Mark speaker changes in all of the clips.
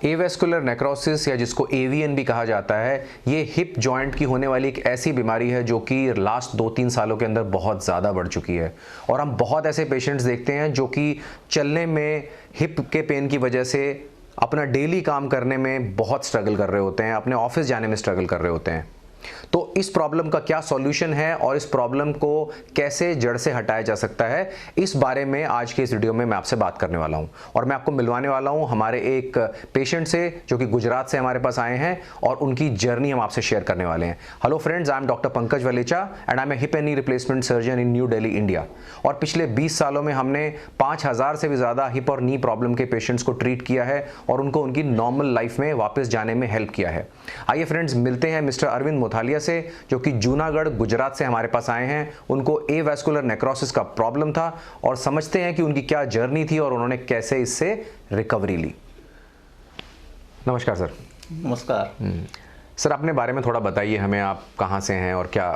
Speaker 1: Avascular necrosis या जिसको AVN भी कहा जाता है, ये हिप जॉइंट की होने वाली एक ऐसी बीमारी है जो कि लास्ट 2-3 सालों के अंदर बहुत ज़्यादा बढ़ चुकी है। और हम बहुत ऐसे पेशेंट्स देखते हैं जो कि चलने में हिप के पेन की वजह से अपना डेली काम करने में बहुत स्ट्रगल कर रहे होते हैं, अपने ऑफिस जाने में स्ट्रगल कर रहे होते हैं। तो इस प्रॉब्लम का क्या सॉल्यूशन है और इस प्रॉब्लम को कैसे जड़ से हटाया जा सकता है, इस बारे में आज के इस वीडियो में मैं आपसे बात करने वाला हूं। और मैं आपको मिलवाने वाला हूं हमारे एक पेशेंट से जो कि गुजरात से हमारे पास आए हैं और उनकी जर्नी हम आपसे शेयर करने वाले हैं। Hello friends, I am doctor Pankaj Valecha and I am a hip and knee replacement surgeon in New Delhi, India. और पिछले 20 सालों में हमने 5000 से भी ज़्यादा हिप और नी प्रॉब्लम के पेशेंट्स को ट्रीट किया है और उनको उनकी नॉर्मल लाइफ में वापस जाने में हेल्प किया है। आइए फ्रेंड्स, मिलते हैं मिस्टर अरविंद मोथालिया से जो कि जूनागढ़ गुजरात से हमारे पास आए हैं। उनको एवेस्कुलर नेक्रोसिस का प्रॉब्लम था और समझते हैं कि उनकी क्या जर्नी थी और उन्होंने कैसे इससे रिकवरी ली। नमस्कार सर।
Speaker 2: नमस्कार।
Speaker 1: सर, अपने बारे में थोड़ा बताइए हमें, आप कहाँ से हैं और क्या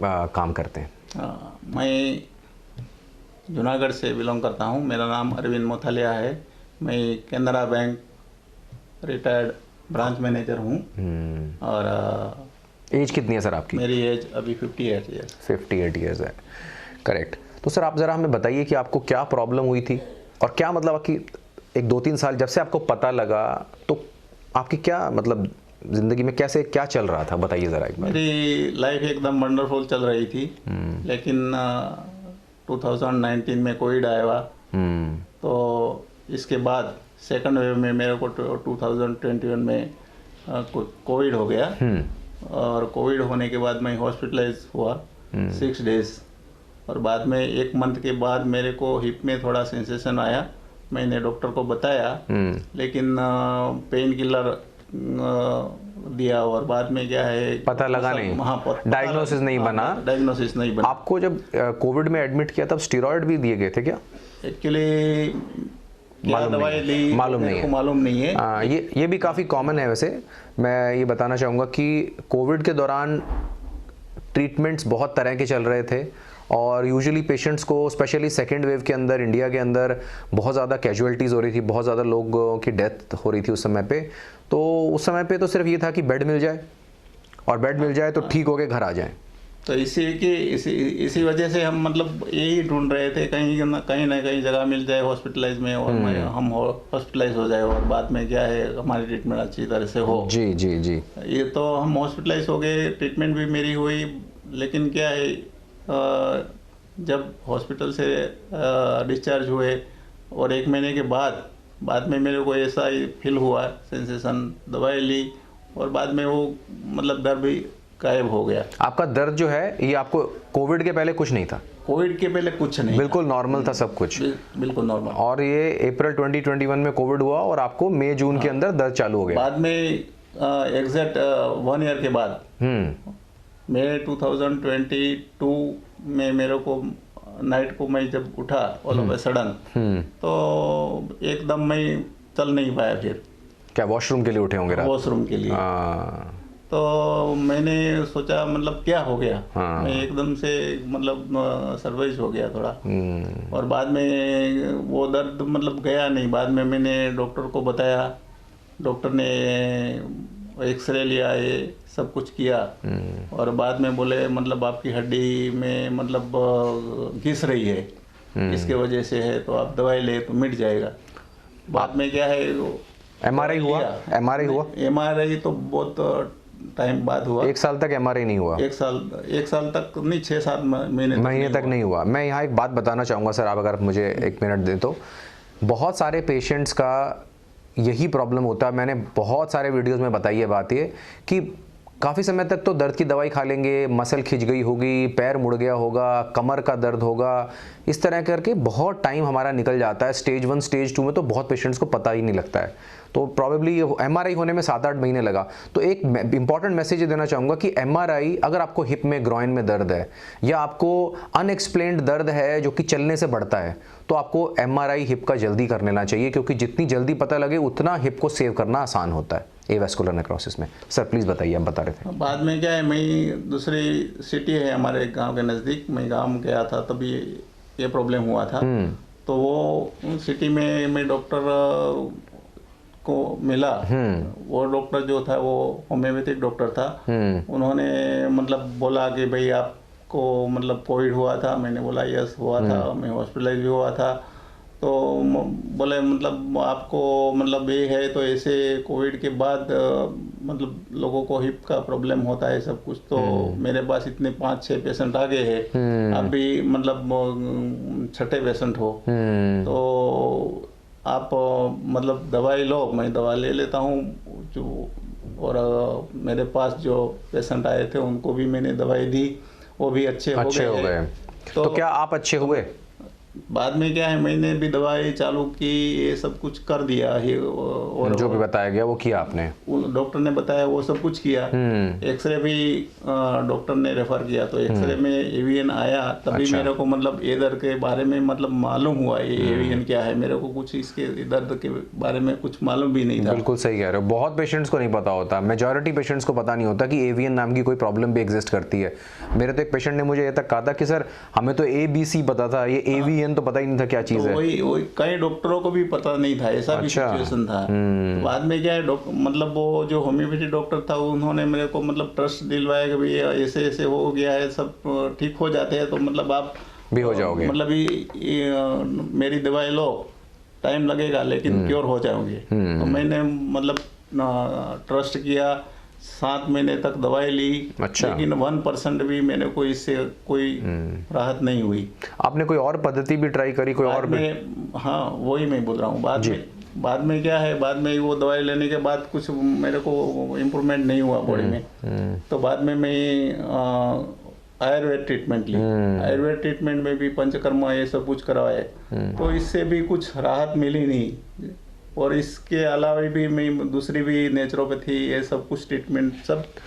Speaker 1: काम करते हैं?
Speaker 2: मैं जूनागढ़ से बिलोंग करता हूँ। मेरा नाम अरविंद मोथालिया है। मैं Canara bank retired branch manager हूँ। और
Speaker 1: एज कितनी है सर आपकी?
Speaker 2: मेरी एज अभी 58 ईयर्स।
Speaker 1: 58 ईयर्स है, करेक्ट। तो सर आप ज़रा हमें बताइए कि आपको क्या प्रॉब्लम हुई थी और क्या मतलब कि एक 2-3 साल जब से आपको पता लगा तो आपकी क्या मतलब ज़िंदगी में कैसे क्या चल रहा था, बताइए ज़रा एक बार।
Speaker 2: मेरी लाइफ एकदम वंडरफुल चल रही थी, लेकिन 2019 में कोविड आया। तो इसके बाद सेकंड वेव में मेरे को 2021 में कोविड हो गया। और कोविड होने के बाद मैं हॉस्पिटलाइज हुआ 6 डेज। और बाद में 1 मंथ के बाद मेरे को हिप में थोड़ा सेंसेशन आया। मैंने डॉक्टर को बताया, लेकिन पेन किलर दिया और बाद में क्या है
Speaker 1: पता लगा नहीं, डायग्नोसिस नहीं बना। आपको जब कोविड में एडमिट किया तब स्टेरॉइड भी दिए गए थे क्या?
Speaker 2: एक्चुअली दवाई ली
Speaker 1: मालूम नहीं है। ये भी काफ़ी कॉमन है। वैसे मैं ये बताना चाहूँगा कि कोविड के दौरान ट्रीटमेंट्स बहुत तरह के चल रहे थे और यूजुअली पेशेंट्स को स्पेशली सेकेंड वेव के अंदर इंडिया के अंदर बहुत ज़्यादा कैजुअलिटीज़ हो रही थी, बहुत ज़्यादा लोगों की डेथ हो रही थी उस समय पे। तो उस समय पे तो सिर्फ ये था कि बेड मिल जाए और बेड मिल जाए तो ठीक हो के घर आ जाएँ।
Speaker 2: तो इसी वजह से हम मतलब यही ढूंढ रहे थे कहीं ना कहीं जगह मिल जाए हॉस्पिटलाइज में और हम हॉस्पिटलाइज हो जाए और बाद में क्या है हमारी ट्रीटमेंट अच्छी तरह से हो।
Speaker 1: जी जी जी।
Speaker 2: ये तो हम हॉस्पिटलाइज हो गए, ट्रीटमेंट भी मेरी हुई, लेकिन क्या है जब हॉस्पिटल से डिस्चार्ज हुए और 1 महीने के बाद में मेरे को ऐसा ही फील हुआ सेंसेशन, दवाई ली और बाद में वो मतलब दर्द भी गायब हो गया।
Speaker 1: आपका दर्द जो है ये आपको कोविड के पहले कुछ नहीं था?
Speaker 2: कोविड के पहले कुछ नहीं,
Speaker 1: बिल्कुल नॉर्मल था सब कुछ,
Speaker 2: बिल्कुल नॉर्मल। और
Speaker 1: ये अप्रैल 2021 में कोविड हुआ और आपको मई जून के अंदर दर्द चालू हो गया।
Speaker 2: बाद में एग्जैक्ट 1 ईयर के बाद मई 2022 में मेरे को नाइट को मैं जब उठा ऑल ऑफ ए सडन तो एकदम मैं चल नहीं पाया। फिर क्या
Speaker 1: वॉशरूम के लिए उठे होंगे?
Speaker 2: वॉशरूम के लिए। तो मैंने सोचा मतलब क्या हो गया। मैं एकदम से मतलब सर्वाइव हो गया थोड़ा। और बाद में वो दर्द मतलब गया नहीं। बाद में मैंने डॉक्टर को बताया, डॉक्टर ने एक्सरे लिया, ये सब कुछ किया और बाद में बोले मतलब आपकी हड्डी में मतलब घिस रही है, इसके वजह से है, तो आप दवाई ले तो मिट जाएगा। बाद में क्या है
Speaker 1: एमआरआई हुआ?
Speaker 2: एमआरआई तो बहुत टाइम बाद हुआ।
Speaker 1: 1 साल तक एमआरआई नहीं हुआ?
Speaker 2: 1 साल तक नहीं, 6-7 महीने
Speaker 1: तक नहीं हुआ। मैं यहाँ एक बात बताना चाहूँगा सर, आप अगर मुझे 1 मिनट दें तो। बहुत सारे पेशेंट्स का यही प्रॉब्लम होता है। मैंने बहुत सारे वीडियोस में बताई है बात ये कि काफ़ी समय तक तो दर्द की दवाई खा लेंगे, मसल खिंच गई होगी, पैर मुड़ गया होगा, कमर का दर्द होगा, इस तरह करके बहुत टाइम हमारा निकल जाता है। स्टेज 1 स्टेज 2 में तो बहुत पेशेंट्स को पता ही नहीं लगता है। तो प्रॉबेबली एमआरआई होने में 7-8 महीने लगा। तो एक इंपॉर्टेंट मैसेज ये देना चाहूँगा कि एमआरआई, अगर आपको हिप में ग्रॉइन में दर्द है या आपको अनएक्सप्लेन्ड दर्द है जो कि चलने से बढ़ता है, तो आपको एमआरआई हिप का जल्दी कर लेना चाहिए, क्योंकि जितनी जल्दी पता लगे उतना हिप को सेव करना आसान होता है एवेस्कुलर नेक्रोसिस में। सर प्लीज़ बताइए, आप बता रहे थे।
Speaker 2: बाद में क्या है, मैं दूसरी सिटी है हमारे गांव के नज़दीक, मैं गांव गया था तभी ये प्रॉब्लम हुआ था। तो वो सिटी में मैं डॉक्टर को मिला, वो डॉक्टर जो था वो होम्योपैथिक डॉक्टर था। उन्होंने मतलब बोला कि भाई आपको मतलब कोविड हुआ था। मैंने बोला यस हुआ था, मैं हॉस्पिटलाइज भी हुआ था। तो बोले मतलब आपको मतलब ये है तो ऐसे कोविड के बाद मतलब लोगों को हिप का प्रॉब्लम होता है सब कुछ। तो मेरे पास इतने 5-6 पेशेंट आ गए हैं, आप भी मतलब छठे पेशेंट हो, तो आप मतलब दवाई लो। मैं दवा ले लेता हूँ जो, और मेरे पास जो पेशेंट आए थे उनको भी मैंने दवाई दी, वो भी अच्छे हो गए।
Speaker 1: तो क्या आप अच्छे हुए?
Speaker 2: बाद में क्या है, मैंने भी दवाई चालू की, ये सब कुछ कर दिया है, और
Speaker 1: जो भी बताया गया वो किया आपने?
Speaker 2: डॉक्टर ने बताया वो सब कुछ किया। एक्सरे भी डॉक्टर ने रेफर किया, तो एक्सरे में एवीएन आया। तभी
Speaker 1: अच्छा।
Speaker 2: मेरे को मतलब ये दर्द के बारे में मतलब मालूम हुआ ये एवीएन क्या है। मेरे को कुछ इसके दर्द के बारे में कुछ मालूम भी नहीं था।
Speaker 1: बिल्कुल सही कह रहे हो, बहुत पेशेंट्स को नहीं पता होता, मेजॉरिटी पेशेंट्स को पता नहीं होता कि एवीएन नाम की कोई प्रॉब्लम भी एग्जिस्ट करती है। मेरे तो एक पेशेंट ने मुझे ये तक कहा था कि सर हमें तो ABC पता था, ये एवीएन तो पता ही नहीं था क्या चीज
Speaker 2: तो
Speaker 1: है।
Speaker 2: वही कई डॉक्टरों को भी पता नहीं था, ऐसा भी सिचुएशन था। तो बाद में क्या है, मतलब वो जो होम्योपैथी डॉक्टर था उन्होंने मेरे को मतलब ट्रस्ट दिलवाया कि भैया ऐसे ऐसे हो गया है, सब ठीक हो जाते हैं, तो मतलब आप
Speaker 1: भी हो जाओगे,
Speaker 2: मतलब मेरी दवाई लो, टाइम लगेगा लेकिन क्योर हो जाओगे। तो मैंने मतलब ट्रस्ट किया, 7 महीने तक दवाई ली।
Speaker 1: अच्छा।
Speaker 2: लेकिन 1% भी मेरे को इससे कोई राहत नहीं हुई।
Speaker 1: आपने कोई और पद्धति भी ट्राई करी, कोई और भी?
Speaker 2: हाँ वही मैं बोल रहा हूँ। बाद में क्या है, बाद में वो दवाई लेने के बाद कुछ मेरे को इम्प्रूवमेंट नहीं हुआ बॉडी में। तो बाद में मैं आयुर्वेद ट्रीटमेंट ली। आयुर्वेद ट्रीटमेंट में भी पंचकर्मा ये सब कुछ करवाए, तो इससे भी कुछ राहत मिली नहीं। और इसके अलावा भी मैं दूसरी भी नेचुरोपैथी ये सब कुछ ट्रीटमेंट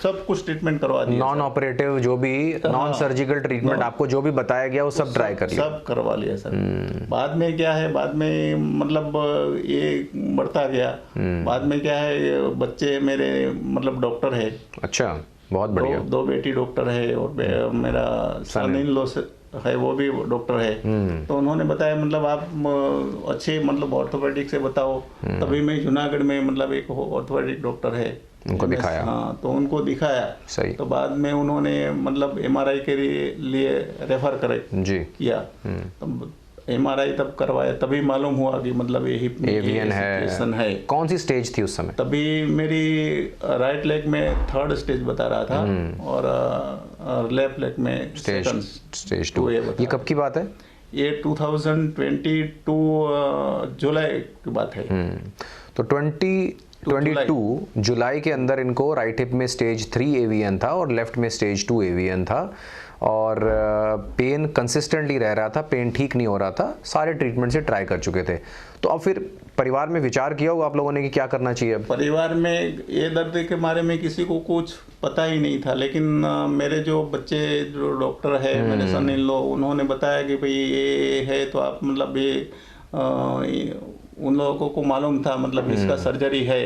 Speaker 2: सब कुछ ट्रीटमेंट करवा दिया।
Speaker 1: नॉन ऑपरेटिव जो भी नॉन सर्जिकल ट्रीटमेंट आपको जो भी बताया गया वो सब ट्राई कर लिया?
Speaker 2: सब करवा लिया सर। बाद में क्या है, बाद में मतलब ये बढ़ता गया। बाद में क्या है, बच्चे मेरे मतलब डॉक्टर है।
Speaker 1: अच्छा, बहुत बढ़िया।
Speaker 2: दो बेटी डॉक्टर है, और मेरा सन इन लॉ है वो भी डॉक्टर है। तो उन्होंने बताया मतलब आप अच्छे मतलब ऑर्थोपेडिक से बताओ। तभी मैं जूनागढ़ में मतलब एक ऑर्थोपेडिक डॉक्टर है,
Speaker 1: उनको दिखाया।
Speaker 2: हाँ, तो उनको दिखाया।
Speaker 1: सही।
Speaker 2: तो बाद में उन्होंने मतलब MRI के लिए रेफर करे
Speaker 1: जी
Speaker 2: किया। तो MRI तब करवाया, तभी मालूम हुआ कि मतलब ये हिप में
Speaker 1: एवीएन है। कौन सी स्टेज थी उस समय?
Speaker 2: तभी मेरी राइट लेग में 3rd स्टेज बता रहा था, और लेफ्ट लेग में
Speaker 1: स्टेज 2। ये कब की बात है?
Speaker 2: ये 2022 जुलाई की बात है।
Speaker 1: तो 2022 जुलाई के अंदर इनको राइट हिप में स्टेज 3 एवीएन था और लेफ्ट में स्टेज 2 एवीएन था, और पेन कंसिस्टेंटली रह रहा था, पेन ठीक नहीं हो रहा था, सारे ट्रीटमेंट से ट्राई कर चुके थे। तो अब फिर परिवार में विचार किया होगा आप लोगों ने कि क्या करना चाहिए अब?
Speaker 2: परिवार में ये दर्द के बारे में किसी को कुछ पता ही नहीं था, लेकिन मेरे जो बच्चे जो डॉक्टर है, मेरे सन इन लॉ, उन्होंने बताया कि भाई ये है, तो आप मतलब ये उन लोगों को मालूम था मतलब इसका सर्जरी है,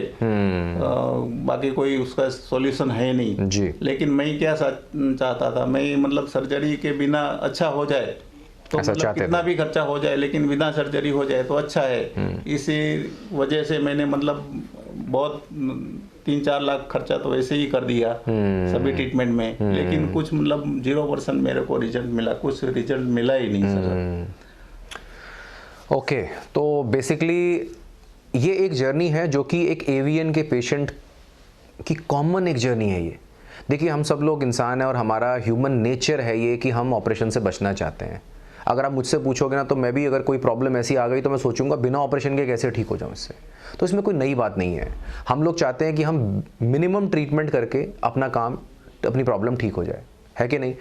Speaker 2: बाकी कोई उसका सॉल्यूशन है नहीं
Speaker 1: जी।
Speaker 2: लेकिन मैं क्या चाहता था, मैं मतलब सर्जरी के बिना अच्छा हो जाए, तो मतलब कितना भी खर्चा हो जाए लेकिन बिना सर्जरी हो जाए तो अच्छा है। इसी वजह से मैंने मतलब बहुत 3-4 लाख खर्चा तो वैसे ही कर दिया सभी ट्रीटमेंट में, लेकिन कुछ मतलब 0% मेरे को रिजल्ट मिला, कुछ रिजल्ट मिला ही नहीं सर।
Speaker 1: ओके, तो बेसिकली ये एक जर्नी है जो कि एक एवीएन के पेशेंट की कॉमन एक जर्नी है। ये देखिए, हम सब लोग इंसान हैं और हमारा ह्यूमन नेचर है ये कि हम ऑपरेशन से बचना चाहते हैं। अगर आप मुझसे पूछोगे ना, तो मैं भी अगर कोई प्रॉब्लम ऐसी आ गई तो मैं सोचूंगा बिना ऑपरेशन के कैसे ठीक हो जाऊं इससे। तो इसमें कोई नई बात नहीं है। हम लोग चाहते हैं कि हम मिनिमम ट्रीटमेंट करके अपना काम, अपनी प्रॉब्लम ठीक हो जाए, है कि नहीं?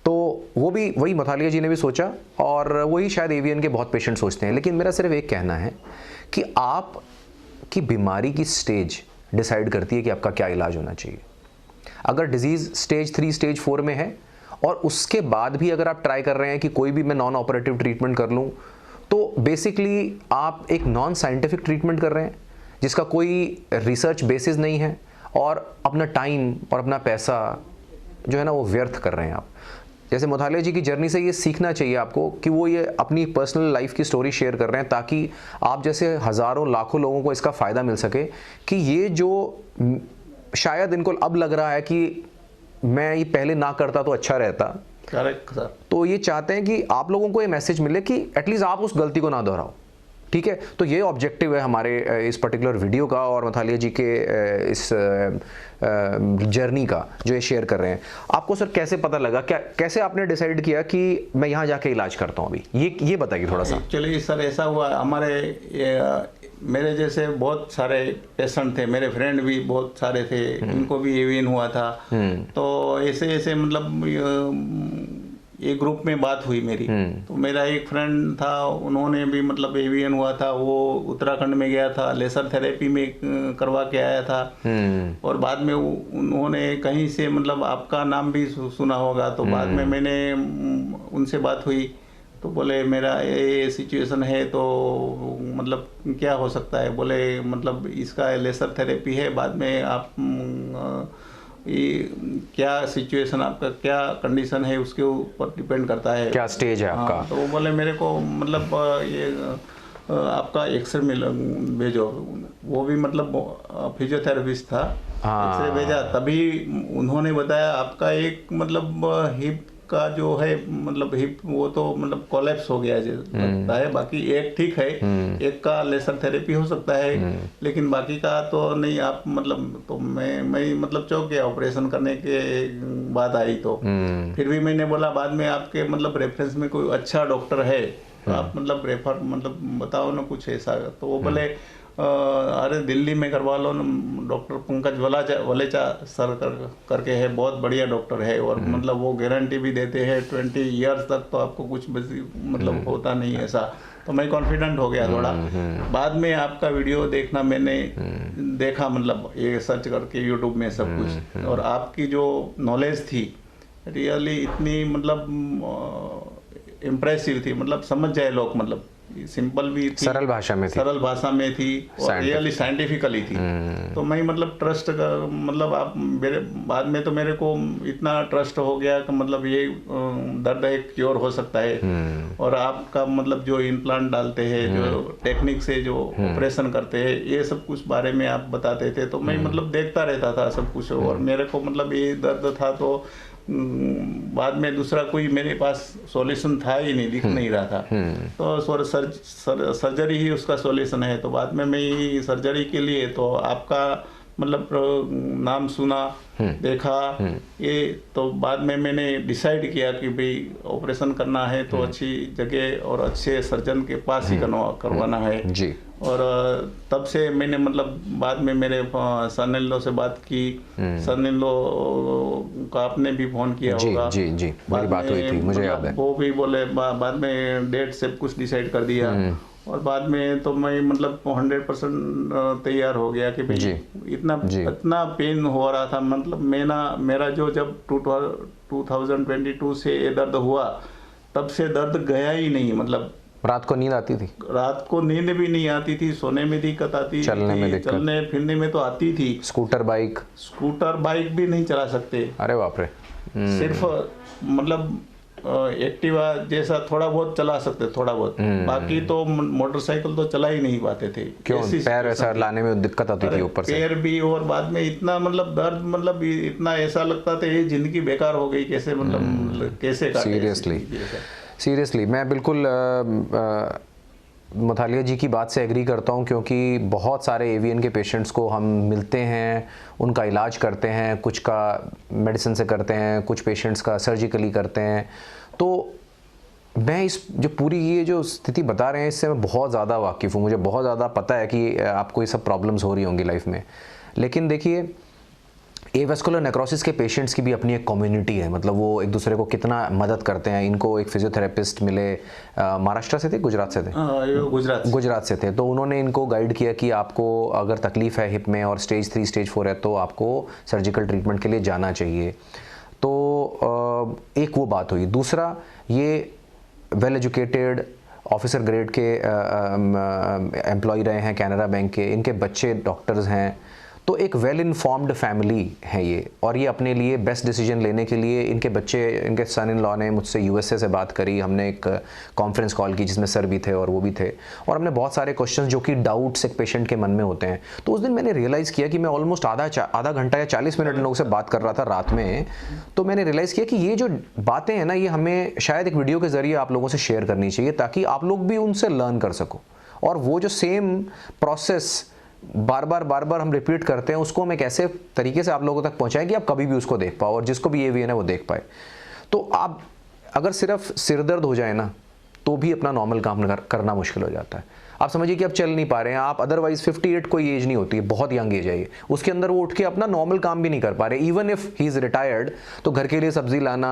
Speaker 1: तो वो भी वही मथालिया जी ने भी सोचा, और वही शायद एवीएन के बहुत पेशेंट सोचते हैं। लेकिन मेरा सिर्फ एक कहना है कि आप की बीमारी की स्टेज डिसाइड करती है कि आपका क्या इलाज होना चाहिए। अगर डिजीज़ स्टेज 3 स्टेज 4 में है और उसके बाद भी अगर आप ट्राई कर रहे हैं कि कोई भी मैं नॉन ऑपरेटिव ट्रीटमेंट कर लूँ, तो बेसिकली आप एक नॉन साइंटिफिक ट्रीटमेंट कर रहे हैं जिसका कोई रिसर्च बेसिस नहीं है, और अपना टाइम और अपना पैसा जो है ना वो व्यर्थ कर रहे हैं आप। जैसे मोथालिया जी की जर्नी से ये सीखना चाहिए आपको कि वो ये अपनी पर्सनल लाइफ की स्टोरी शेयर कर रहे हैं ताकि आप जैसे हज़ारों लाखों लोगों को इसका फ़ायदा मिल सके कि ये जो शायद इनको अब लग रहा है कि मैं ये पहले ना करता तो अच्छा रहता।
Speaker 2: Correct sir. तो
Speaker 1: ये चाहते हैं कि आप लोगों को ये मैसेज मिले कि एटलीस्ट आप उस गलती को ना दोहराओ। ठीक है, तो ये ऑब्जेक्टिव है हमारे इस पर्टिकुलर वीडियो का और मोथालिया जी के इस जर्नी का जो ये शेयर कर रहे हैं। आपको सर कैसे पता लगा, क्या कैसे आपने डिसाइड किया कि मैं यहाँ जाके इलाज करता हूँ अभी, ये बताइए थोड़ा सा।
Speaker 2: एक्चुअली सर ऐसा हुआ, मेरे जैसे बहुत सारे पेशेंट थे, मेरे फ्रेंड भी बहुत सारे थे, इनको भी एवियन हुआ था। तो ऐसे ऐसे मतलब ये ग्रुप में बात हुई मेरी। तो मेरा एक फ्रेंड था, उन्होंने भी मतलब एवियन हुआ था, वो उत्तराखंड में गया था, लेसर थेरेपी में करवा के आया था। और बाद में उन्होंने कहीं से मतलब आपका नाम भी सुना होगा, तो बाद में मैंने उनसे बात हुई तो बोले मेरा ये सिचुएशन है, तो मतलब क्या हो सकता है, बोले मतलब इसका लेसर थेरेपी है, बाद में आप ये क्या सिचुएशन आपका, क्या कंडीशन है, उसके ऊपर डिपेंड करता है, क्या
Speaker 1: स्टेज है आपका।
Speaker 2: तो वो बोले मेरे को मतलब ये आपका एक्सरे भेजो। वो भी मतलब फिजियोथेरेपिस्ट था, एक्सरे भेजा, तभी उन्होंने बताया आपका एक मतलब हिप का जो है मतलब हिप वो तो मतलब कोलैप्स हो गया लगता है, बाकी एक ठीक है, एक का लेसर थेरेपी हो सकता है, लेकिन बाकी का तो नहीं। आप मतलब तो मैं मतलब चौंक गया ऑपरेशन करने के बाद आई तो। फिर भी मैंने बोला बाद में आपके मतलब रेफरेंस में कोई अच्छा डॉक्टर है तो आप मतलब रेफर मतलब बताओ ना कुछ ऐसा। तो वो बोले अरे दिल्ली में करवा लो ना, डॉक्टर पंकज वलेचा सर करके है, बहुत बढ़िया डॉक्टर है, और मतलब वो गारंटी भी देते हैं 20 ईयर्स तक तो आपको कुछ मतलब होता नहीं ऐसा। तो मैं कॉन्फिडेंट हो गया थोड़ा। बाद में आपका वीडियो देखना मैंने देखा, मतलब ये सर्च करके यूट्यूब में सब कुछ, और आपकी जो नॉलेज थी रियली इतनी मतलब इम्प्रेसिव थी, मतलब समझ जाए लोग, मतलब सिंपल भी थी, सरल भाषा में थी और रियली साइंटिफिकली थी। तो मैं मतलब ट्रस्ट कर मतलब आप मेरे बाद में तो मेरे को इतना ट्रस्ट हो गया कि मतलब ये दर्द एक क्योर हो सकता है। और आपका मतलब जो इम्प्लांट डालते हैं, जो टेक्निक से जो ऑपरेशन करते हैं, ये सब कुछ बारे में आप बताते थे, तो मैं मतलब देखता रहता था सब कुछ। और मेरे को मतलब ये दर्द था, तो बाद में दूसरा कोई मेरे पास सॉल्यूशन था ही नहीं, दिख नहीं रहा था। तो सर्जरी ही उसका सॉल्यूशन है। तो बाद में मैं सर्जरी के लिए तो आपका मतलब नाम सुना, देखा ये, तो बाद में मैंने डिसाइड किया कि भाई ऑपरेशन करना है तो अच्छी जगह और अच्छे सर्जन के पास ही करवाना है जी। और तब से मैंने मतलब बाद में मेरे सन इन लॉ से बात की, सन इन लॉ का आपने भी फोन किया होगा जी जी, मेरी बात हुई थी, मुझे याद है। वो भी बोले बाद में डेट सब कुछ डिसाइड कर दिया। और बाद में तो मैं मतलब 100% तैयार हो गया कि भाई इतना पेन हो रहा था, मतलब मेरा जो जब 2022 से ये दर्द हुआ तब से दर्द गया ही नहीं। मतलब
Speaker 1: रात को नींद आती थी,
Speaker 2: रात को नींद भी नहीं आती थी, सोने में दिक्कत आती थी, चलने फिरने में तो आती थी। स्कूटर बाइक भी नहीं चला सकते।
Speaker 1: अरे बाप रे।
Speaker 2: सिर्फ मतलब एक्टिवा जैसा थोड़ा बहुत चला सकते, थोड़ा बहुत, बाकी तो मोटरसाइकिल तो चला ही नहीं पाते थे।
Speaker 1: क्यों? पैर ऐसा लाने में दिक्कत आती थी ऊपर से,
Speaker 2: पैर भी। और बाद में इतना मतलब दर्द, मतलब इतना ऐसा लगता था ये जिंदगी बेकार हो गई, कैसे मतलब कैसे
Speaker 1: सीरियसली मैं बिल्कुल मोथालिया जी की बात से एग्री करता हूं, क्योंकि बहुत सारे एवियन के पेशेंट्स को हम मिलते हैं, उनका इलाज करते हैं, कुछ का मेडिसिन से करते हैं, कुछ पेशेंट्स का सर्जिकली करते हैं। तो मैं इस जो पूरी ये जो स्थिति बता रहे हैं इससे मैं बहुत ज़्यादा वाकिफ़ हूँ, मुझे बहुत ज़्यादा पता है कि आपको ये सब प्रॉब्लम्स हो रही होंगी लाइफ में। लेकिन देखिए, एवास्कुलर नेक्रोसिस के पेशेंट्स की भी अपनी एक कम्युनिटी है, मतलब वो एक दूसरे को कितना मदद करते हैं। इनको एक फिजियोथेरेपिस्ट मिले, महाराष्ट्र से थे, गुजरात से थे, गुजरात से थे, तो उन्होंने इनको गाइड किया कि आपको अगर तकलीफ़ है हिप में और स्टेज 3 स्टेज 4 है तो आपको सर्जिकल ट्रीटमेंट के लिए जाना चाहिए। तो एक वो बात हुई। दूसरा, ये वेल एजुकेटेड ऑफिसर ग्रेड के एम्प्लॉय रहे हैं कैनरा बैंक के, इनके बच्चे डॉक्टर्स हैं, तो एक वेल इन्फॉर्म्ड फैमिली है ये, और ये अपने लिए बेस्ट डिसीजन लेने के लिए इनके बच्चे, इनके सन इन लॉ ने मुझसे यूएसए से बात करी, हमने एक कॉन्फ्रेंस कॉल की जिसमें सर भी थे और वो भी थे, और हमने बहुत सारे क्वेश्चंस जो कि डाउट्स एक पेशेंट के मन में होते हैं। तो उस दिन मैंने रियलाइज़ किया कि मैं ऑलमोस्ट आधा घंटा या 40 मिनट इन लोगों से बात कर रहा था रात में। तो मैंने रियलाइज़ किया कि ये जो बातें हैं ना, ये हमें शायद एक वीडियो के ज़रिए आप लोगों से शेयर करनी चाहिए ताकि आप लोग भी उनसे लर्न कर सको, और वो जो सेम प्रोसेस बार बार हम रिपीट करते हैं उसको हम एक ऐसे तरीके से आप लोगों तक पहुंचाएं कि आप कभी भी उसको देख पाओ और जिसको भी AVN है वो देख पाए। तो आप अगर सिर्फ सिरदर्द हो जाए ना तो भी अपना नॉर्मल काम करना मुश्किल हो जाता है। आप समझिए कि आप चल नहीं पा रहे हैं, आप अदरवाइज 58 कोई एज नहीं होती है, बहुत यंग एज है ये, उसके अंदर वो उठ के अपना नॉर्मल काम भी नहीं कर पा रहे। Even if he is retired तो घर के लिए सब्जी लाना,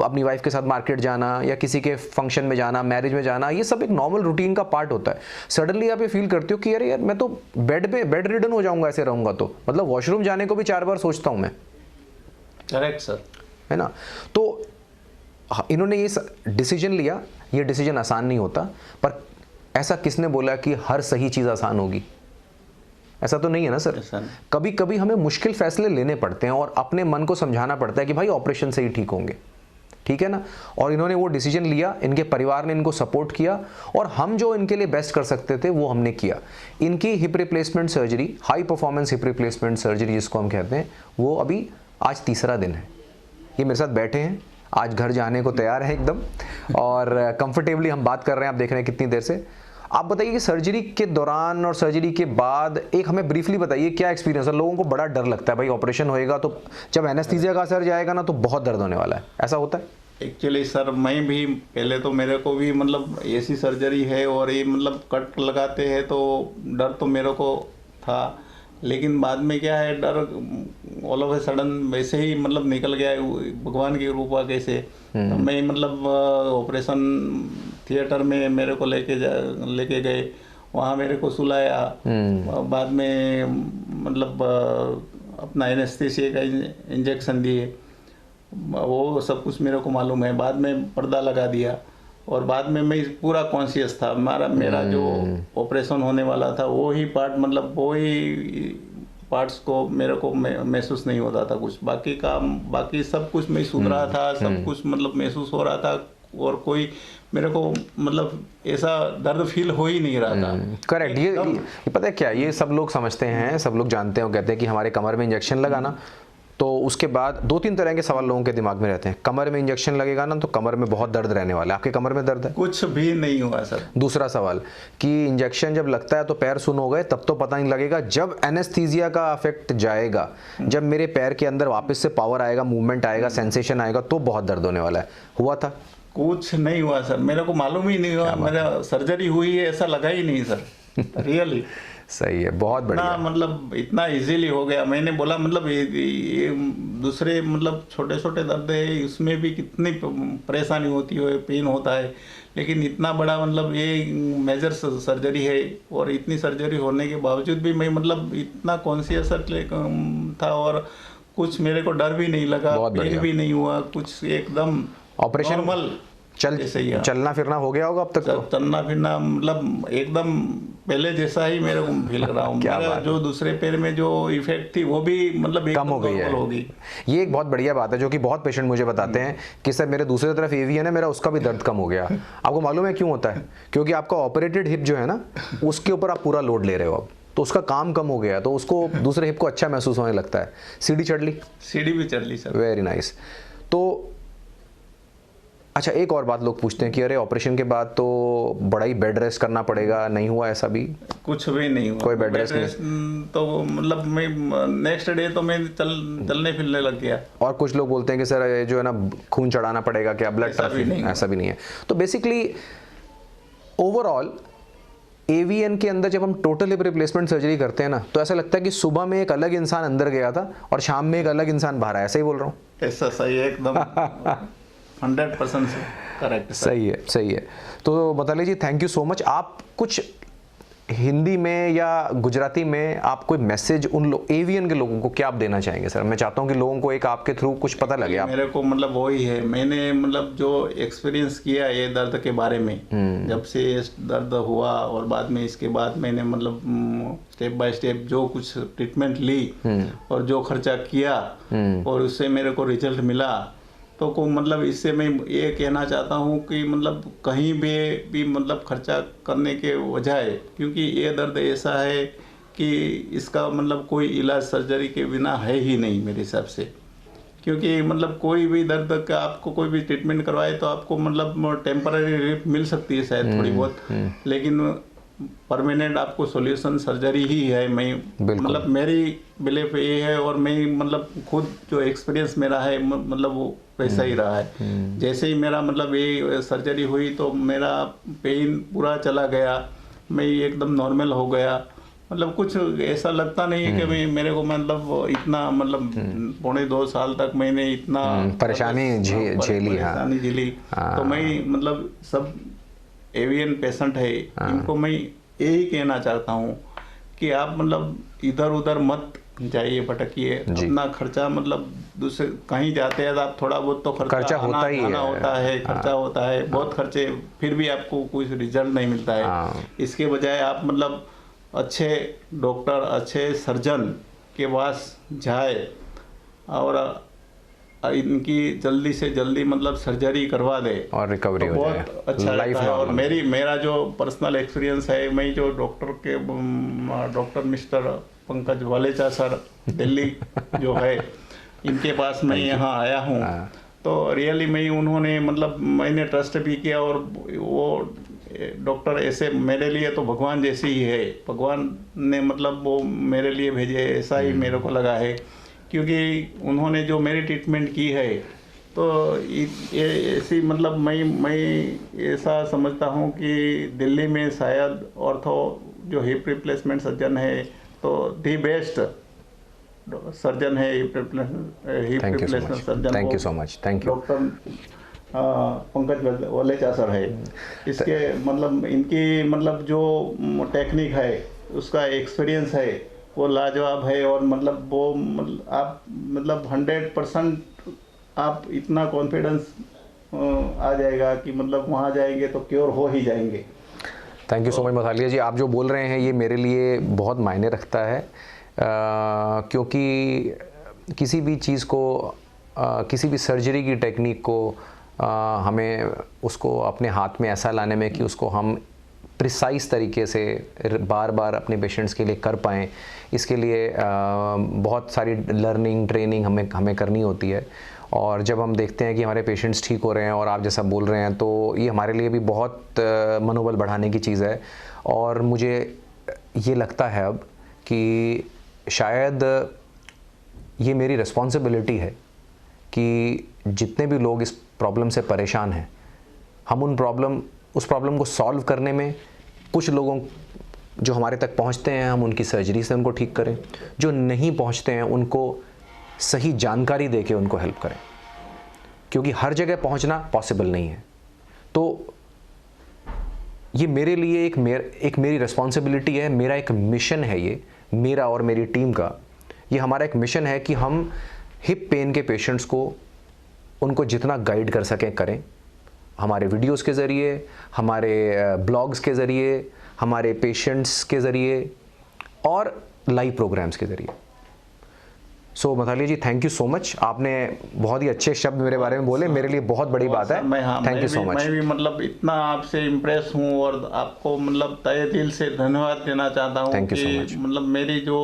Speaker 1: अपनी वाइफ के साथ मार्केट जाना या किसी के फंक्शन में जाना, मैरिज में जाना, ये सब एक नॉर्मल रूटीन का पार्ट होता है। सडनली आप ये फील करते हो कि अरे यार मैं तो बेड रिडन हो जाऊंगा ऐसे रहूंगा तो, मतलब वॉशरूम जाने को भी 4 बार सोचता हूं मैं।
Speaker 2: करेक्ट सर, है
Speaker 1: ना। तो इन्होंने ये डिसीजन लिया, ये डिसीजन आसान नहीं होता, पर ऐसा किसने बोला कि हर सही चीज़ आसान होगी? ऐसा तो नहीं है ना सर। कभी कभी हमें मुश्किल फैसले लेने पड़ते हैं और अपने मन को समझाना पड़ता है कि भाई ऑपरेशन से ही ठीक होंगे, ठीक है ना। और इन्होंने वो डिसीजन लिया, इनके परिवार ने इनको सपोर्ट किया, और हम जो इनके लिए बेस्ट कर सकते थे वो हमने किया। इनकी hip replacement surgery, high performance hip replacement surgery जिसको हम कहते हैं, वो अभी आज 3रा दिन है। ये मेरे साथ बैठे हैं, आज घर जाने को तैयार है एकदम, और कंफर्टेबली हम बात कर रहे हैं, आप देख रहे हैं कितनी देर से। आप बताइए कि सर्जरी के दौरान और सर्जरी के बाद एक हमें ब्रीफली बताइए क्या एक्सपीरियंस है। लोगों को बड़ा डर लगता है भाई ऑपरेशन होएगा तो जब एनेस्थीसिया का असर जाएगा ना तो बहुत दर्द होने वाला है, ऐसा होता है?
Speaker 2: एक्चुअली सर मैं भी पहले तो मेरे को भी मतलब ऐसी सर्जरी है और ये मतलब कट लगाते हैं तो डर तो मेरे को था, लेकिन बाद में क्या है डर ऑल ऑफ ए सडन वैसे ही मतलब निकल गया, भगवान की रूप कैसे। तो मैं मतलब ऑपरेशन थिएटर में मेरे को लेके गए, वहाँ मेरे को सुलाया, बाद में मतलब अपना एनेस्थीसिया का इंजेक्शन दिए, वो सब कुछ मेरे को मालूम है। बाद में पर्दा लगा दिया और बाद में मैं पूरा कॉन्शियस था। मेरा जो ऑपरेशन होने वाला था वो ही पार्ट, मतलब वो ही पार्ट्स को मेरे को महसूस नहीं होता था कुछ, बाकी सब कुछ मैं सुन रहा था, सब कुछ मतलब महसूस हो रहा था, और कोई मेरे को मतलब ऐसा दर्द फील हो ही नहीं रहा था।
Speaker 1: करेक्ट। ये पता है क्या, ये सब लोग समझते हैं, सब लोग जानते हैं, वो कहते हैं कि हमारे कमर में इंजेक्शन लगाना, तो उसके बाद 2-3 तरह के सवाल लोगों के दिमाग में रहते हैं। कमर में इंजेक्शन लगेगा ना तो कमर में बहुत दर्द रहने वाला है, आपके कमर में दर्द है?
Speaker 2: कुछ भी नहीं हुआ सर।
Speaker 1: दूसरा सवाल कि इंजेक्शन जब लगता है तो पैर सुन हो गए, तब तो पता नहीं लगेगा, जब एनेस्थीसिया का इफेक्ट जाएगा, जब मेरे पैर के अंदर वापस से पावर आएगा, मूवमेंट आएगा, सेंसेशन आएगा, तो बहुत दर्द होने वाला है। हुआ था?
Speaker 2: कुछ नहीं हुआ सर, मेरे को मालूम ही नहीं हुआ, मेरा सर्जरी हुई है ऐसा लगा ही नहीं सर। रियली
Speaker 1: सही है, बहुत बढ़िया।
Speaker 2: मतलब इतना इजीली हो गया। मैंने बोला मतलब ये दूसरे मतलब छोटे छोटे दर्द है, इसमें भी कितनी परेशानी होती है, पेन होता है, लेकिन इतना बड़ा मतलब ये मेजर सर्जरी है, और इतनी सर्जरी होने के बावजूद भी मैं मतलब इतना कॉन्शियस था, और कुछ मेरे को डर भी नहीं लगा, पेन भी नहीं हुआ, कुछ एकदम
Speaker 1: ऑपरेशन
Speaker 2: नॉर्मल
Speaker 1: चलना फिरना हो गया होगा अब तक? तो
Speaker 2: चलना फिरना मतलब एकदम पहले जैसा ही मेरे को फील कर रहा हूँ। मेरा जो दूसरे पैर में जो इफेक्ट थी वो भी मतलब
Speaker 1: कम हो गई है। ये एक बहुत बढ़िया बात है जो कि बहुत पेशेंट मुझे बताते हैं कि सर मेरे दूसरी तरफ AVN है, मेरा उसका भी दर्द कम हो गया। आपको मालूम है क्यों होता है? क्योंकि आपका ऑपरेटेड हिप जो है ना, उसके ऊपर आप पूरा लोड ले रहे हो अब, तो उसका काम कम हो गया, तो उसको दूसरे हिप को अच्छा महसूस होने लगता है। सीढ़ी चढ़ ली?
Speaker 2: सीढ़ी भी चढ़ ली सर।
Speaker 1: Very nice. तो अच्छा, एक और बात लोग पूछते हैं कि अरे ऑपरेशन के बाद तो बड़ा ही बेड रेस्ट करना पड़ेगा, नहीं हुआ ऐसा भी?
Speaker 2: कुछ भी नहीं हुआ,
Speaker 1: कोई बेड रेस्ट नहीं।
Speaker 2: तो मतलब मैं नेक्स्ट डे तो मैं चलने फिरने लग गया।
Speaker 1: और कुछ लोग बोलते हैं कि सर ये जो है ना खून चढ़ाना पड़ेगा क्या, ब्लड ट्रांसफ्यूजन? ऐसा भी नहीं है। तो बेसिकली ओवरऑल AVN के अंदर जब हम टोटल हिप रिप्लेसमेंट सर्जरी करते हैं ना, तो ऐसा लगता है कि सुबह में एक अलग इंसान अंदर गया था और शाम में एक अलग इंसान बाहर आया। ऐसा ही बोल रहा हूँ?
Speaker 2: ऐसा सही है, एकदम 100% करेक्ट।
Speaker 1: सही है, सही है। तो बता लीजिए, थैंक यू सो मच। आप कुछ हिंदी में या गुजराती में आप कोई मैसेज उन एवियन के लोगों को क्या आप देना चाहेंगे सर? मैं चाहता हूँ कि लोगों को एक आपके थ्रू कुछ पता लगे। आप
Speaker 2: मेरे को मतलब वही है, मैंने मतलब जो एक्सपीरियंस किया ये दर्द के बारे में, जब से ये दर्द हुआ और बाद में इसके बाद मैंने मतलब स्टेप बाय स्टेप जो कुछ ट्रीटमेंट ली और जो खर्चा किया और उससे मेरे को रिजल्ट मिला, तो को मतलब इससे मैं ये कहना चाहता हूँ कि मतलब कहीं भी मतलब खर्चा करने के बजाय, क्योंकि ये दर्द ऐसा है कि इसका मतलब कोई इलाज सर्जरी के बिना है ही नहीं मेरे हिसाब से। क्योंकि मतलब कोई भी दर्द का आपको कोई भी ट्रीटमेंट करवाए तो आपको मतलब टेम्पररी रिलीफ मिल सकती है शायद थोड़ी बहुत, लेकिन परमानेंट आपको सॉल्यूशन सर्जरी ही है। मैं मतलब मेरी बिलीफ ये है और मैं मतलब खुद जो एक्सपीरियंस मेरा है मतलब वो वैसा ही रहा है। जैसे ही मेरा मतलब ये सर्जरी हुई तो मेरा पेन पूरा चला गया, मैं एकदम नॉर्मल हो गया। मतलब कुछ ऐसा लगता नहीं है कि मेरे को मतलब इतना मतलब 1.5-2 साल तक मैंने इतना
Speaker 1: परेशानी झेली।
Speaker 2: तो मैं मतलब सब एवियन पेशेंट है इनको मैं यही कहना चाहता हूँ कि आप मतलब इधर उधर मत जाइए, भटकिए। अपना खर्चा मतलब दूसरे कहीं जाते हैं तो आप थोड़ा बहुत तो खर्चा होता ही है, खर्चा होता है बहुत खर्चे, फिर भी आपको कोई रिजल्ट नहीं मिलता है। इसके बजाय आप मतलब अच्छे डॉक्टर, अच्छे सर्जन के पास जाए और इनकी जल्दी से जल्दी मतलब सर्जरी करवा दे और रिकवरी हो जाए, बहुत अच्छा लगता है। और मेरा जो पर्सनल एक्सपीरियंस है, मैं जो doctor mister Pankaj Walecha sir Delhi जो है इनके पास मैं यहाँ आया हूँ, तो रियली मैं उन्होंने मतलब मैंने ट्रस्ट भी किया और वो डॉक्टर ऐसे मेरे लिए तो भगवान जैसे ही है। भगवान ने मतलब वो मेरे लिए भेजे, ऐसा ही मेरे को लगा है, क्योंकि उन्होंने जो मेरी ट्रीटमेंट की है तो ये ऐसी मतलब मैं ऐसा समझता हूँ कि दिल्ली में शायद ऑर्थो जो हिप रिप्लेसमेंट सर्जन है तो दी बेस्ट सर्जन है hip replacement surgeon.
Speaker 1: Thank you so much. Thank you.
Speaker 2: Doctor Pankaj Walecha sir है। इसके मतलब इनकी मतलब जो टेक्निक है, उसका एक्सपीरियंस है, वो लाजवाब है। और मतलब वो आप मतलब 100% आप इतना कॉन्फिडेंस आ जाएगा कि मतलब वहाँ जाएंगे तो क्योर हो ही जाएंगे।
Speaker 1: थैंक यू सो मच मथालिया जी। आप जो बोल रहे हैं ये मेरे लिए बहुत मायने रखता है, क्योंकि किसी भी चीज़ को किसी भी सर्जरी की टेक्निक को हमें उसको अपने हाथ में ऐसा लाने में कि उसको हम प्रिसाइज तरीके से बार बार अपने पेशेंट्स के लिए कर पाएँ, इसके लिए बहुत सारी लर्निंग ट्रेनिंग हमें करनी होती है। और जब हम देखते हैं कि हमारे पेशेंट्स ठीक हो रहे हैं और आप जैसा बोल रहे हैं, तो ये हमारे लिए भी बहुत मनोबल बढ़ाने की चीज़ है। और मुझे ये लगता है अब कि शायद ये मेरी रिस्पॉन्सिबिलिटी है कि जितने भी लोग इस प्रॉब्लम से परेशान हैं, हम उस प्रॉब्लम को सॉल्व करने में कुछ लोगों जो हमारे तक पहुंचते हैं हम उनकी सर्जरी से उनको ठीक करें, जो नहीं पहुंचते हैं उनको सही जानकारी देके उनको हेल्प करें, क्योंकि हर जगह पहुंचना पॉसिबल नहीं है। तो ये मेरे लिए एक मेरी रिस्पॉन्सिबिलिटी है, मेरा एक मिशन है, ये मेरा और मेरी टीम का ये हमारा एक मिशन है कि हम हिप पेन के पेशेंट्स को उनको जितना गाइड कर सकें करें, हमारे वीडियोस के ज़रिए, हमारे ब्लॉग्स के ज़रिए, हमारे पेशेंट्स के ज़रिए और लाइव प्रोग्राम्स के ज़रिए। सो मथालिया जी, थैंक यू सो मच। आपने बहुत ही अच्छे शब्द मेरे बारे में बोले, मेरे लिए बहुत बड़ी बात है। Thank you so much.
Speaker 2: मैं भी मतलब इतना आपसे इम्प्रेस हूँ और आपको मतलब तहे दिल से धन्यवाद देना चाहता हूँ।
Speaker 1: Thank you so much.
Speaker 2: मतलब मेरी जो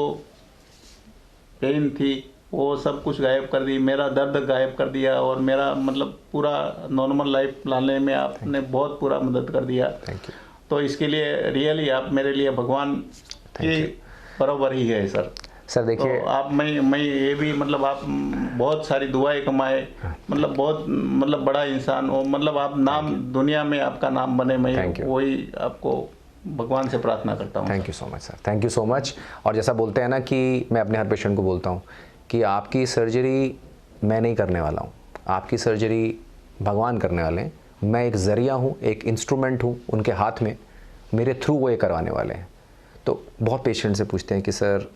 Speaker 2: पेन थी वो सब कुछ गायब कर दी, मेरा दर्द गायब कर दिया और मेरा मतलब पूरा नॉर्मल लाइफ लाने में आपने बहुत पूरा मदद कर दिया।
Speaker 1: Thank you.
Speaker 2: तो इसके लिए रियली आप मेरे लिए भगवान के बराबर ही है सर।
Speaker 1: सर देखिए,
Speaker 2: तो आप मैं ये भी मतलब आप बहुत सारी दुआएं कमाए, मतलब बहुत मतलब बड़ा इंसान हो, मतलब आप नाम दुनिया में आपका नाम बने, मैं वही आपको भगवान से प्रार्थना करता हूँ।
Speaker 1: Thank you so much sir, thank you so much. और जैसा बोलते हैं ना कि मैं अपने हर पेशेंट को बोलता हूँ कि आपकी सर्जरी मैं नहीं करने वाला हूँ, आपकी सर्जरी भगवान करने वाले हैं। मैं एक ज़रिया हूँ, एक इंस्ट्रूमेंट हूँ उनके हाथ में, मेरे थ्रू वो ये करवाने वाले हैं। तो बहुत पेशेंट से पूछते हैं कि सर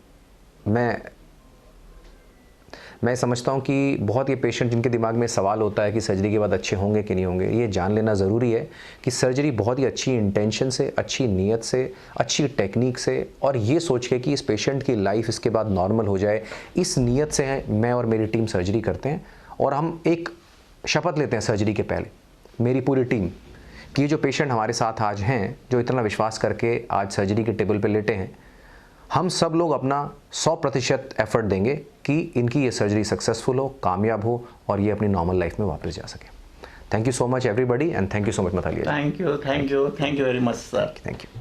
Speaker 1: मैं समझता हूँ कि बहुत ये पेशेंट जिनके दिमाग में सवाल होता है कि सर्जरी के बाद अच्छे होंगे कि नहीं होंगे, ये जान लेना ज़रूरी है कि सर्जरी बहुत ही अच्छी इंटेंशन से, अच्छी नीयत से, अच्छी टेक्निक से और ये सोच के कि इस पेशेंट की लाइफ इसके बाद नॉर्मल हो जाए, इस नीयत से है मैं और मेरी टीम सर्जरी करते हैं। और हम एक शपथ लेते हैं सर्जरी के पहले, मेरी पूरी टीम, कि ये जो पेशेंट हमारे साथ आज हैं, जो इतना विश्वास करके आज सर्जरी के टेबल पर लेटे हैं, हम सब लोग अपना 100% एफर्ट देंगे कि इनकी ये सर्जरी सक्सेसफुल हो, कामयाब हो और ये अपनी नॉर्मल लाइफ में वापस जा सके। Thank you so much everybody and thank you so much Mitali.
Speaker 2: Thank you very much sir.
Speaker 1: Thank you.